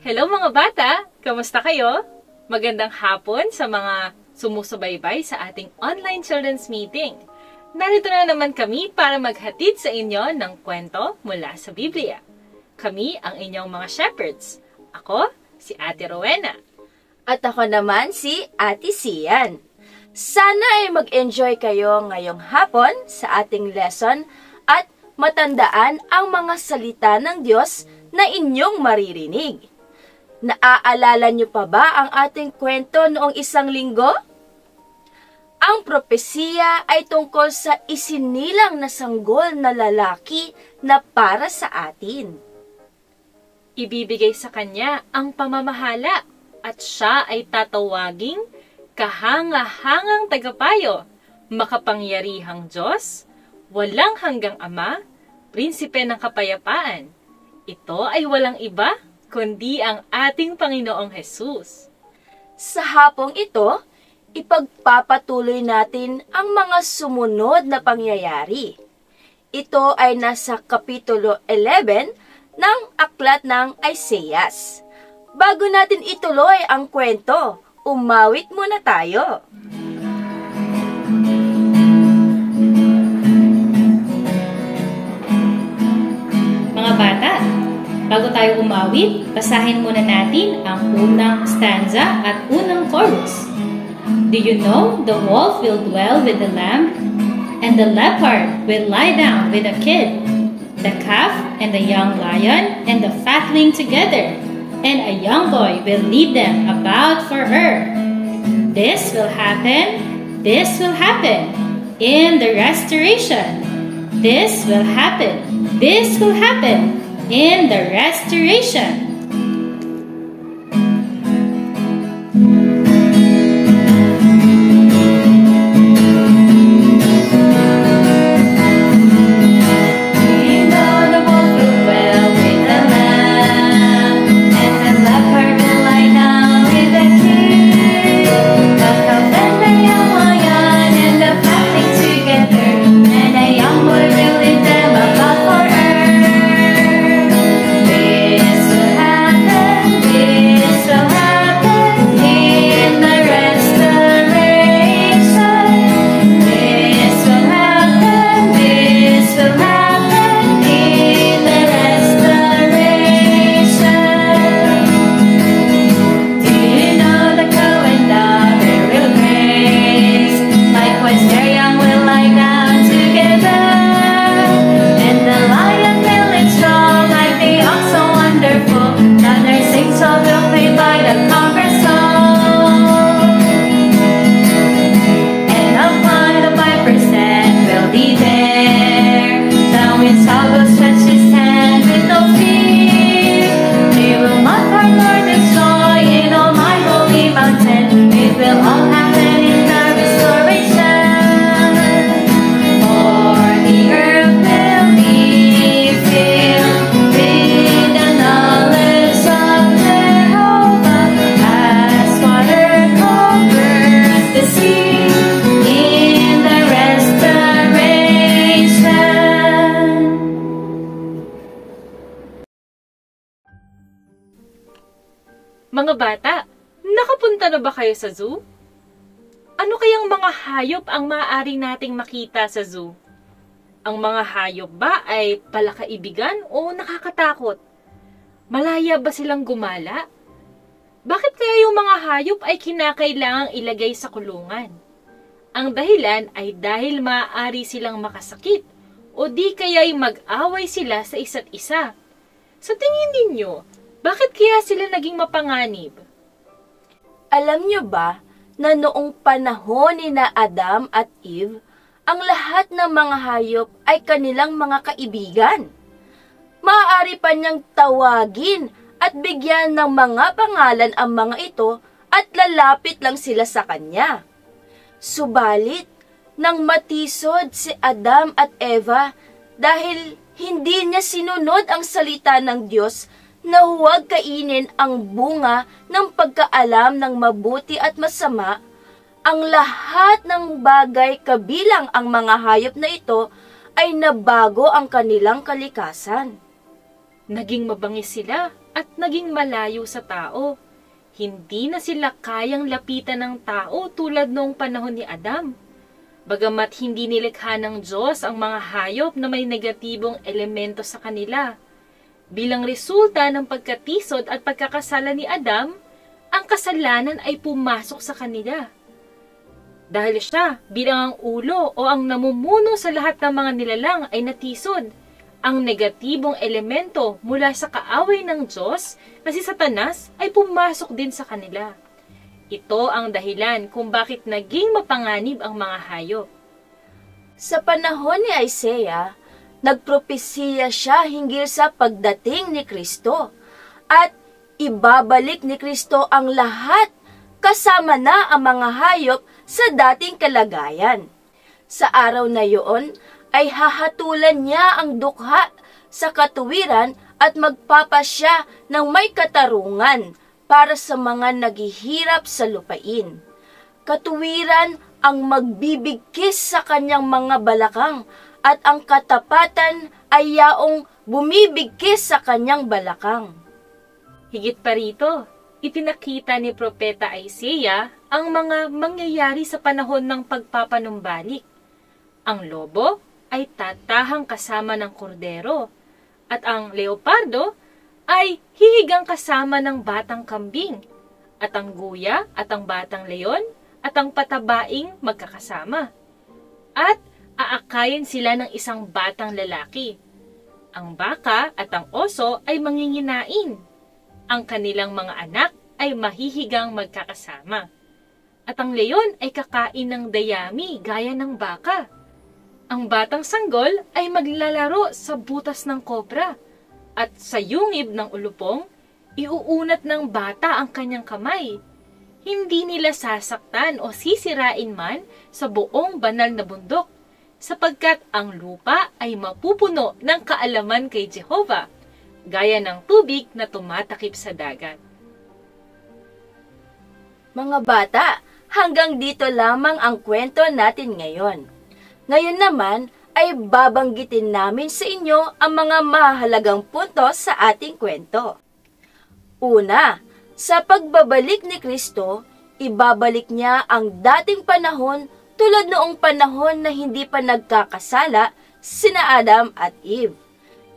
Hello mga bata! Kamusta kayo? Magandang hapon sa mga sumusubaybay sa ating online children's meeting. Narito na naman kami para maghatid sa inyo ng kwento mula sa Biblia. Kami ang inyong mga shepherds. Ako, si Ate Rowena. At ako naman si Ate Sian. Sana ay mag-enjoy kayo ngayong hapon sa ating lesson at matandaan ang mga salita ng Diyos na inyong maririnig. Naaalala niyo pa ba ang ating kwento noong isang linggo? Ang propesiya ay tungkol sa isinilang na sanggol na lalaki na para sa atin. Ibibigay sa kanya ang pamamahala at siya ay tatawaging kahanga-hangang tagapayo, makapangyarihang Diyos, walang hanggang Ama, prinsipe ng kapayapaan. Ito ay walang iba kundi ang ating Panginoong Hesus. Sa hapong ito, ipagpapatuloy natin ang mga sumunod na pangyayari. Ito ay nasa Kapitulo 11 ng Aklat ng Isaias. Bago natin ituloy ang kwento, umawit muna tayo. Mga bata, bago tayo umawit, basahin muna natin ang unang stanza at unang chorus. Do you know the wolf will dwell with the lamb, and the leopard will lie down with the kid, the calf and the young lion and the fatling together, and a young boy will lead them about for her. This will happen in the restoration. This will happen in the restoration. Mga bata, nakapunta na ba kayo sa zoo? Ano kayang mga hayop ang maaari nating makita sa zoo? Ang mga hayop ba ay palakaibigan o nakakatakot? Malaya ba silang gumala? Bakit kaya yung mga hayop ay kinakailangang ilagay sa kulungan? Ang dahilan ay dahil maaari silang makasakit o di kaya'y mag-away sila sa isa't isa. Sa tingin ninyo, bakit kaya sila naging mapanganib? Alam nyo ba na noong panahon ni na Adam at Eve, ang lahat ng mga hayop ay kanilang mga kaibigan? Maaari pa niyang tawagin at bigyan ng mga pangalan ang mga ito at lalapit lang sila sa kanya. Subalit, nang matisod si Adam at Eva dahil hindi niya sinunod ang salita ng Diyos na huwag kainin ang bunga ng pagkaalam ng mabuti at masama, ang lahat ng bagay kabilang ang mga hayop na ito ay nabago ang kanilang kalikasan. Naging mabangis sila at naging malayo sa tao. Hindi na sila kayang lapitan ng tao tulad noong panahon ni Adam. Bagamat hindi nilikha ng Diyos ang mga hayop na may negatibong elemento sa kanila. Bilang resulta ng pagkatisod at pagkakasala ni Adam, ang kasalanan ay pumasok sa kanila. Dahil siya, bilang ang ulo o ang namumuno sa lahat ng mga nilalang ay natisod, ang negatibong elemento mula sa kaaway ng Diyos na si Satanas ay pumasok din sa kanila. Ito ang dahilan kung bakit naging mapanganib ang mga hayop. Sa panahon ni Isaiah, nagpropesiya siya hinggil sa pagdating ni Kristo at ibabalik ni Kristo ang lahat kasama na ang mga hayop sa dating kalagayan. Sa araw na iyon, ay hahatulan niya ang dukha sa katuwiran at magpapasya ng may katarungan para sa mga naghihirap sa lupain. Katuwiran ang magbibigkis sa kanyang mga balakang at ang katapatan ay yaong bumibigkis sa kanyang balakang. Higit pa rito, itinakita ni Propeta Isaiah ang mga mangyayari sa panahon ng pagpapanumbalik. Ang lobo ay tatahang kasama ng kordero, at ang leopardo ay hihigang kasama ng batang kambing, at ang guya at ang batang leon at ang patabaing magkakasama. At aakayin sila ng isang batang lalaki. Ang baka at ang oso ay manginginain. Ang kanilang mga anak ay mahihigang magkakasama. At ang leon ay kakain ng dayami gaya ng baka. Ang batang sanggol ay maglalaro sa butas ng kobra, at sa yungib ng ulupong, iuunat ng bata ang kanyang kamay. Hindi nila sasaktan o sisirain man sa buong banal na bundok, sapagkat ang lupa ay mapupuno ng kaalaman kay Jehovah, gaya ng tubig na tumatakip sa dagat. Mga bata, hanggang dito lamang ang kwento natin ngayon. Ngayon naman ay babanggitin namin sa inyo ang mga mahalagang puntos sa ating kwento. Una, sa pagbabalik ni Kristo, ibabalik niya ang dating panahon tulad noong panahon na hindi pa nagkakasala sina Adam at Eve.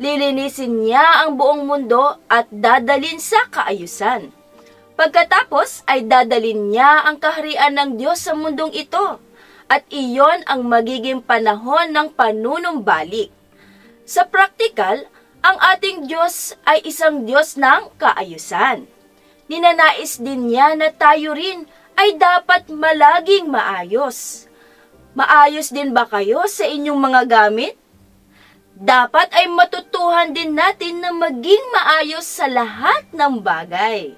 Lilinisin niya ang buong mundo at dadalin sa kaayusan. Pagkatapos ay dadalin niya ang kaharian ng Diyos sa mundong ito. At iyon ang magiging panahon ng panunumbalik. Sa praktikal, ang ating Diyos ay isang Diyos ng kaayusan. Ninanais din niya na tayo rin ay dapat malaging maayos. Maayos din ba kayo sa inyong mga gamit? Dapat ay matutuhan din natin na maging maayos sa lahat ng bagay.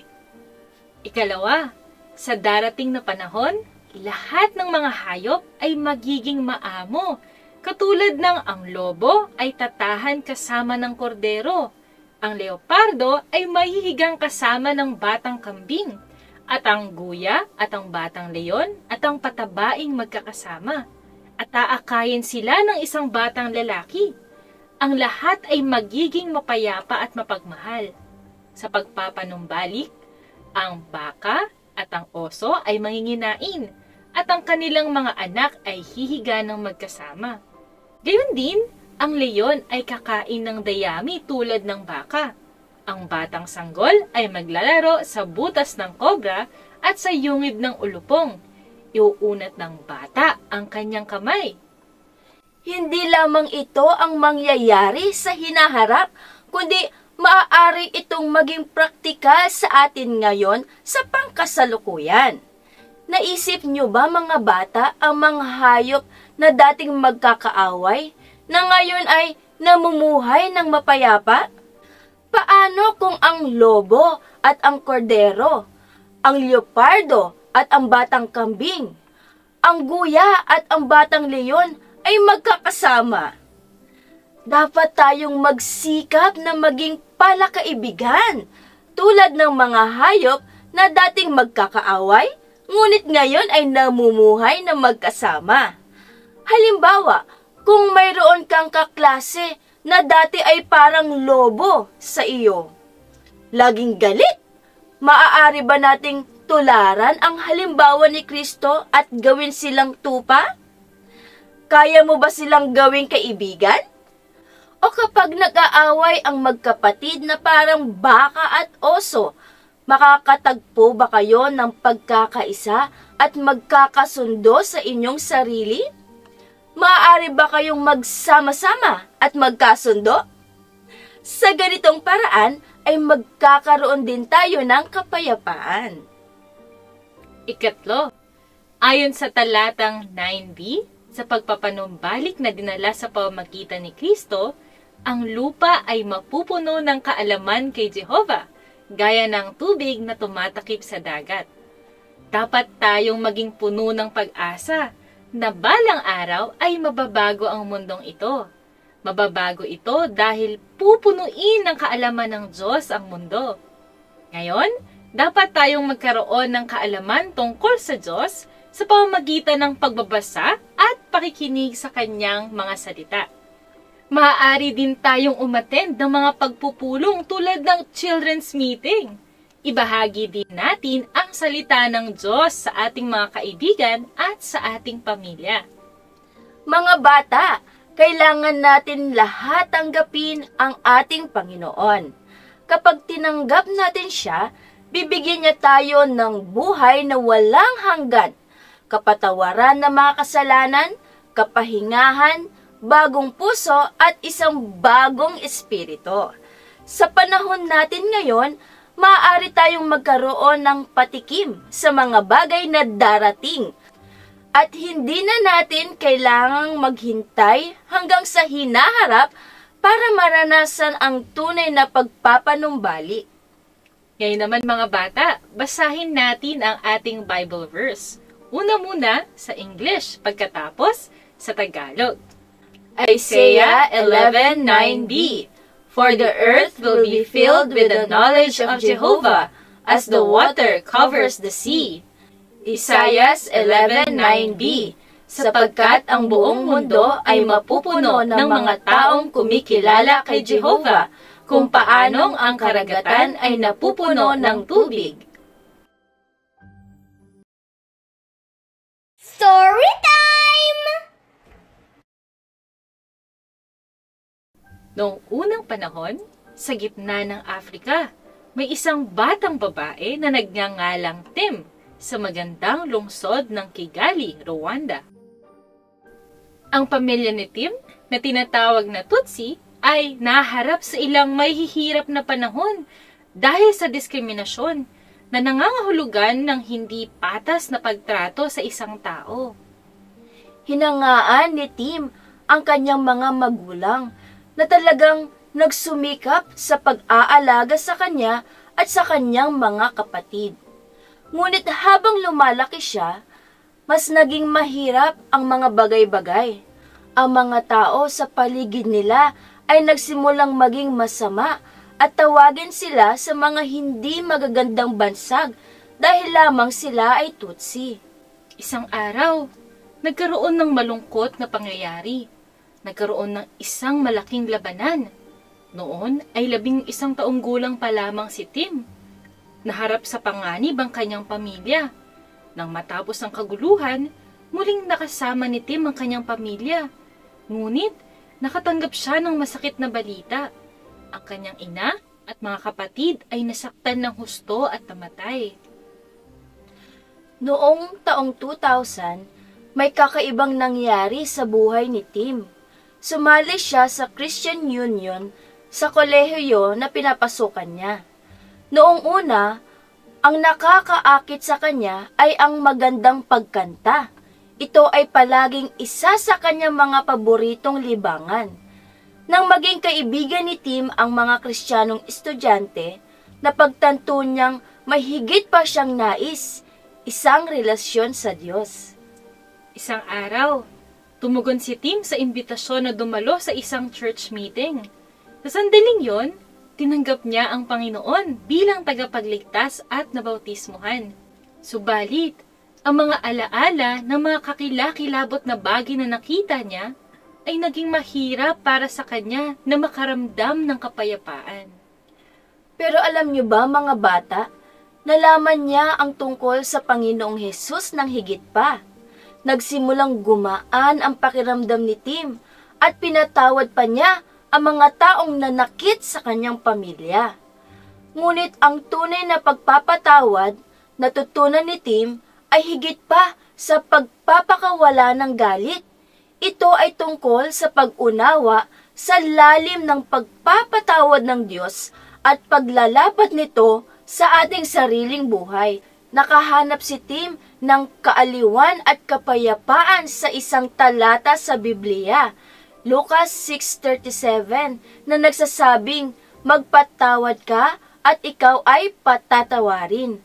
Ikalawa, sa darating na panahon, lahat ng mga hayop ay magiging maamo, katulad ng ang lobo ay tatahan kasama ng kordero, ang leopardo ay mahihigang kasama ng batang kambing, at ang guya at ang batang leon at ang patabaing magkakasama, at aakayin sila ng isang batang lalaki. Ang lahat ay magiging mapayapa at mapagmahal. Sa pagpapanumbalik, ang baka at ang oso ay manginginain, at ang kanilang mga anak ay hihiga ng magkasama. Gayon din, ang leon ay kakain ng dayami tulad ng baka. Ang batang sanggol ay maglalaro sa butas ng kobra at sa yungib ng ulupong. iuunat ng bata ang kanyang kamay. Hindi lamang ito ang mangyayari sa hinaharap, kundi maaari itong maging praktikal sa atin ngayon sa pangkasalukuyan. Naisip niyo ba mga bata ang mga hayop na dating magkakaaway na ngayon ay namumuhay ng mapayapa? Paano kung ang lobo at ang kordero, ang leopardo at ang batang kambing, ang guya at ang batang leyon ay magkakasama? Dapat tayong magsikap na maging palakaibigan tulad ng mga hayop na dating magkakaaway, ngunit ngayon ay namumuhay na magkasama. Halimbawa, kung mayroon kang kaklase na dati ay parang lobo sa iyo, laging galit, maaari ba nating tularan ang halimbawa ni Kristo at gawin silang tupa? Kaya mo ba silang gawing kaibigan? O kapag nag-aaway ang magkapatid na parang baka at oso, makakatagpo ba kayo ng pagkakaisa at magkakasundo sa inyong sarili? Maaari ba kayong magsama-sama at magkasundo? Sa ganitong paraan ay magkakaroon din tayo ng kapayapaan. Ikatlo, ayon sa talatang 9b, sa pagpapanumbalik na dinala sa pamamagitan ni Kristo, ang lupa ay mapupuno ng kaalaman kay Jehovah, gaya ng tubig na tumatakip sa dagat. Dapat tayong maging puno ng pag-asa na balang araw ay mababago ang mundong ito. Mababago ito dahil pupunuin ng kaalaman ng Diyos ang mundo. Ngayon, dapat tayong magkaroon ng kaalaman tungkol sa Diyos sa pamamagitan ng pagbabasa at pakikinig sa kanyang mga salita. Maaari din tayong umattend ng mga pagpupulong tulad ng children's meeting. Ibahagi din natin ang salita ng Diyos sa ating mga kaibigan at sa ating pamilya. Mga bata, kailangan natin lahat tanggapin ang ating Panginoon. Kapag tinanggap natin siya, bibigyan niya tayo ng buhay na walang hanggan, kapatawaran ng mga kasalanan, kapahingahan, bagong puso at isang bagong espiritu. Sa panahon natin ngayon, maaari tayong magkaroon ng patikim sa mga bagay na darating at hindi na natin kailangang maghintay hanggang sa hinaharap para maranasan ang tunay na pagpapanumbalik. Ngayon naman mga bata, basahin natin ang ating Bible verse. Una muna sa English, pagkatapos sa Tagalog. Isaiah 11:9b. For the earth will be filled with the knowledge of Jehovah, as the water covers the sea. Isaiah 11:9b. Sapagkat ang buong mundo ay mapupuno ng mga taong kumikilala kay Jehovah, kung paanong ang karagatan ay napupuno ng tubig. Story time! Noong unang panahon, sa gitna ng Afrika, may isang batang babae na nagngangalang Tim sa magandang lungsod ng Kigali, Rwanda. Ang pamilya ni Tim, na tinatawag na Tutsi, ay naharap sa ilang mahihirap na panahon dahil sa diskriminasyon na nangangahulugan ng hindi patas na pagtrato sa isang tao. Hinangaan ni Tim ang kanyang mga magulang na talagang nagsumikap sa pag-aalaga sa kanya at sa kanyang mga kapatid. Ngunit habang lumalaki siya, mas naging mahirap ang mga bagay-bagay. Ang mga tao sa paligid nila ay nagsimulang maging masama at tawagin sila sa mga hindi magagandang bansag dahil lamang sila ay Tutsi. Isang araw, nagkaroon ng malungkot na pangyayari. Nagkaroon ng isang malaking labanan. Noon ay 11 taong gulang pa lamang si Tim. Naharap sa panganib ang kanyang pamilya. Nang matapos ang kaguluhan, muling nakasama ni Tim ang kanyang pamilya. Ngunit, nakatanggap siya ng masakit na balita. Ang kanyang ina at mga kapatid ay nasaktan ng husto at namatay. Noong taong 2000, may kakaibang nangyari sa buhay ni Tim. Sumali siya sa Christian Union sa kolehiyo na pinapasukan niya. Noong una, ang nakakaakit sa kanya ay ang magandang pagkanta. Ito ay palaging isa sa kanyang mga paboritong libangan. Nang maging kaibigan ni Tim ang mga Kristiyanong estudyante, napagtanto niyang may higit pa siyang nais, isang relasyon sa Diyos. Isang araw, tumugon si Tim sa imbitasyon na dumalo sa isang church meeting. Sa sandaling yon, tinanggap niya ang Panginoon bilang tagapagligtas at nabautismuhan. Subalit, ang mga alaala ng mga kakilakilabot na bagay na nakita niya ay naging mahirap para sa kanya na makaramdam ng kapayapaan. Pero alam niyo ba mga bata, nalaman niya ang tungkol sa Panginoong Hesus ng higit pa. Nagsimulang gumaan ang pakiramdam ni Tim at pinatawad pa niya ang mga taong nanakit sa kanyang pamilya. Ngunit ang tunay na pagpapatawad natutunan ni Tim ay higit pa sa pagpapakawala ng galit. Ito ay tungkol sa pag-unawa sa lalim ng pagpapatawad ng Diyos at paglalapat nito sa ating sariling buhay. Nakahanap si Tim ng kaaliwan at kapayapaan sa isang talata sa Biblia, Lucas 6:37, na nagsasabing, "Magpatawad ka at ikaw ay patatawarin."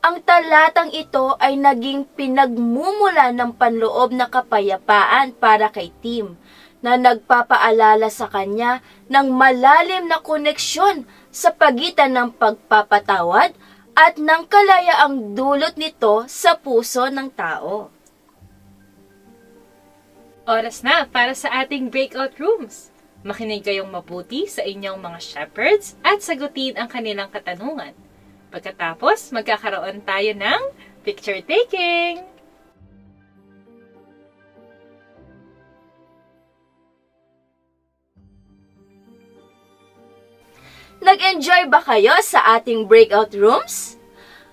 Ang talatang ito ay naging pinagmumula ng panloob na kapayapaan para kay Tim, na nagpapaalala sa kanya ng malalim na koneksyon sa pagitan ng pagpapatawad at ng kalayaang dulot nito sa puso ng tao. Oras na para sa ating breakout rooms. Makinig kayong mabuti sa inyong mga shepherds at sagutin ang kanilang katanungan. Pagkatapos, magkakaroon tayo ng picture taking. Nag-enjoy ba kayo sa ating breakout rooms?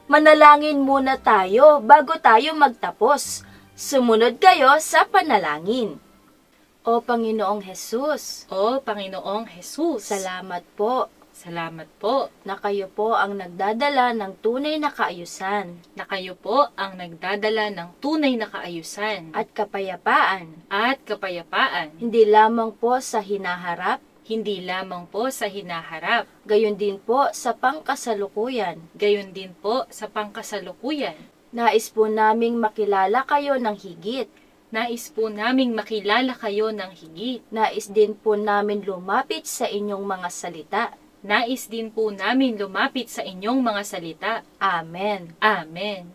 Manalangin muna tayo bago tayo magtapos. Sumunod kayo sa panalangin. O Panginoong Hesus, O Panginoong Jesus, salamat po salamat po na kayo po ang nagdadala ng tunay na kaayusan na kayo po ang nagdadala ng tunay na kaayusan at kapayapaan, at kapayapaan, hindi lamang po sa hinaharap, hindi lamang po sa hinaharap, gayon din po sa pangkasalukuyan. gayon din po sa pangkasalukuyan. Nais po naming makilala kayo ng higit. Nais po naming makilala kayo ng higit. Nais din po namin lumapit sa inyong mga salita. Nais din po namin lumapit sa inyong mga salita. Amen. Amen.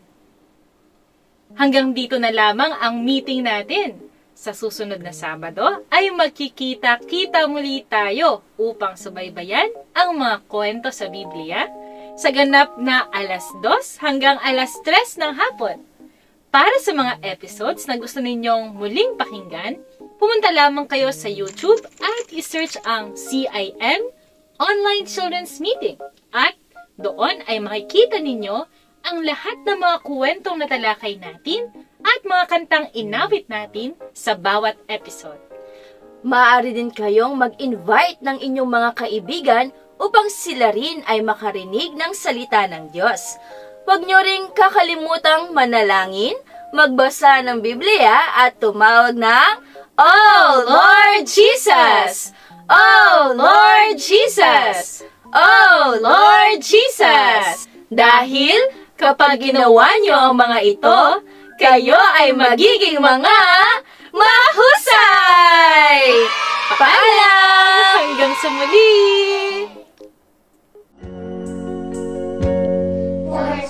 Hanggang dito na lamang ang meeting natin. Sa susunod na Sabado ay magkikita-kita muli tayo upang subaybayan ang mga kwento sa Biblia sa ganap na 2:00 hanggang 3:00 ng hapon. Para sa mga episodes na gusto ninyong muling pakinggan, pumunta lamang kayo sa YouTube at isearch ang CIM Online Children's Meeting at doon ay makikita ninyo ang lahat ng mga kwentong natalakay natin at mga kantang inawit natin sa bawat episode. Maaari din kayong mag-invite ng inyong mga kaibigan upang sila rin ay makarinig ng salita ng Diyos. Huwag nyo ring kakalimutang manalangin, magbasa ng Biblia at tumawag ng "Oh Lord Jesus! Oh Lord Jesus! Oh Lord Jesus!" Dahil kapag ginawa nyo ang mga ito, kayo ay magiging mga mahusay! Paalam! Hanggang sa muli! For